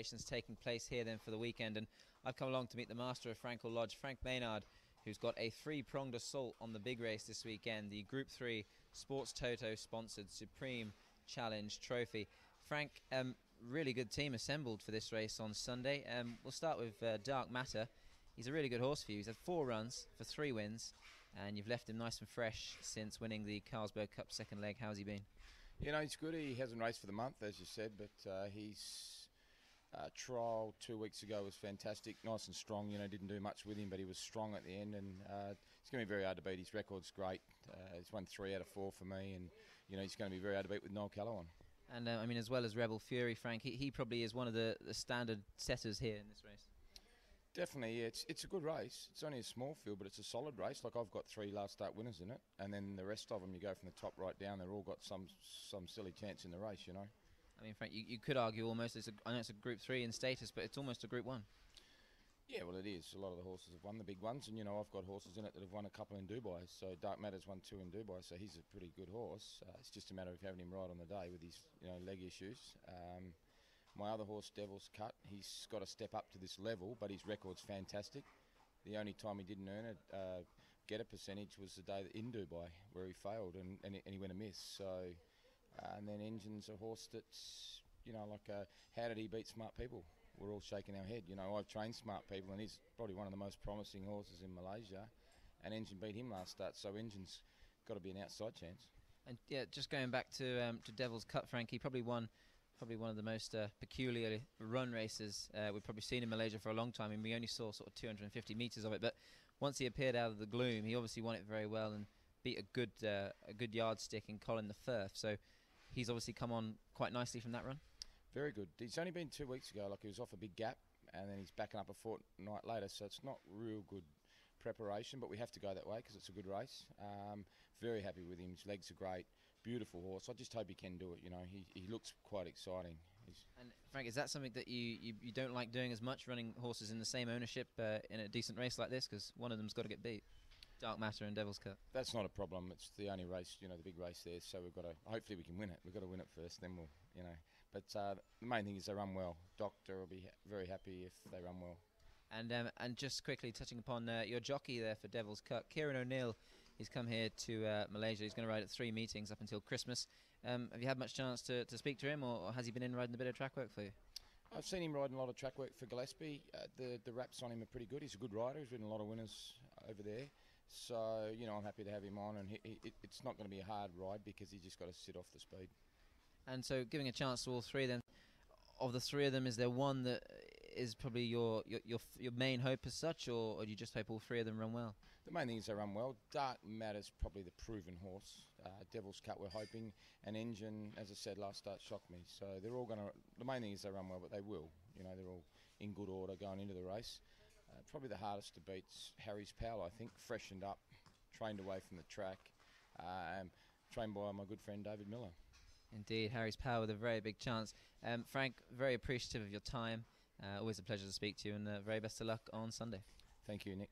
preparations taking place here then for the weekend, and I've come along to meet the master of Frankel Lodge, Frank Maynard, who's got a three-pronged assault on the big race this weekend, the Group 3 Sports Toto sponsored Supreme Challenge Trophy. Frank, really good team assembled for this race on Sunday. We'll start with Dark Matter. He's a really good horse for you. He's had 4 runs for 3 wins, and you've left him nice and fresh since winning the Carlsberg Cup second leg. How's he been? You know, he's good. He hasn't raced for the month, as you said, but his trial 2 weeks ago was fantastic, nice and strong. You know, didn't do much with him, but he was strong at the end, and it's going to be very hard to beat. His record's great. He's won 3 out of 4 for me, and you know, he's going to be very hard to beat with Noel Callaghan. And I mean, as well as Rebel Fury, Frank, he probably is one of the standard setters here in this race. Definitely, yeah, it's a good race. It's only a small field, but it's a solid race. Like, I've got 3 last start winners in it, and then the rest of them, you go from the top right down, they've all got some silly chance in the race, you know. I mean, Frank, you could argue almost, I know it's a Group 3 in status, but it's almost a Group 1. Yeah, well, it is. A lot of the horses have won the big ones, and you know, I've got horses in it that have won a couple in Dubai. So Dark Matter's won 2 in Dubai, so he's a pretty good horse. It's just a matter of having him right on the day with his, you know, leg issues. My other horse, Devil's Cut, he's got to step up to this level, but his record's fantastic. The only time he didn't earn it, get a percentage, was the day in Dubai where he failed and he went amiss. So, and then Engine's a horse that's, you know, like, how did he beat Smart People? We're all shaking our head. You know, I've trained Smart People, and he's probably one of the most promising horses in Malaysia, and Engine beat him last start, so Engine's got to be an outside chance. And yeah, just going back to Devil's Cut, Frank, he probably won one of the most peculiar run races we've probably seen in Malaysia for a long time. I mean, we only saw sort of 250 metres of it, but once he appeared out of the gloom, he obviously won it very well and beat a good yardstick in Colin the Firth. So he's obviously come on quite nicely from that run. Very good. He's only been 2 weeks ago. Like, he was off a big gap, and then he's backing up a fortnight later, so it's not real good preparation, but we have to go that way because it's a good race. Very happy with him. His legs are great. Beautiful horse. I just hope he can do it. You know, he looks quite exciting. And Frank, is that something that you don't like doing as much, running horses in the same ownership in a decent race like this, because one of them's got to get beat? Dark Matter and Devil's Cut. That's not a problem. It's the only race, you know, the big race there. So we've got to. Hopefully we can win it. We've got to win it first, then we'll, you know. But the main thing is they run well. Doctor will be very happy if they run well. And just quickly touching upon your jockey there for Devil's Cut, Kieran O'Neill. He's come here to Malaysia. He's going to ride at 3 meetings up until Christmas. Have you had much chance to speak to him, or has he been in riding a bit of track work for you? I've seen him riding a lot of track work for Gillespie. The wraps on him are pretty good. He's a good rider. He's ridden a lot of winners over there. So, you know, I'm happy to have him on, and it's not going to be a hard ride because he's just got to sit off the speed. And so, giving a chance to all 3 then, of the 3 of them, is there one that is probably your main hope as such, or do you just hope all 3 of them run well? The main thing is they run well. Dark Matter's probably the proven horse. Devil's Cut we're hoping, and Engine, as I said, last start shocked me. So they're all going to. The main thing is they run well, but they will. You know, they're all in good order going into the race. Probably the hardest to beat's Harry's Power, I think. Freshened up, trained away from the track, trained by my good friend David Miller. Indeed, Harry's Power with a very big chance. Frank, very appreciative of your time. Always a pleasure to speak to you, and very best of luck on Sunday. Thank you, Nick.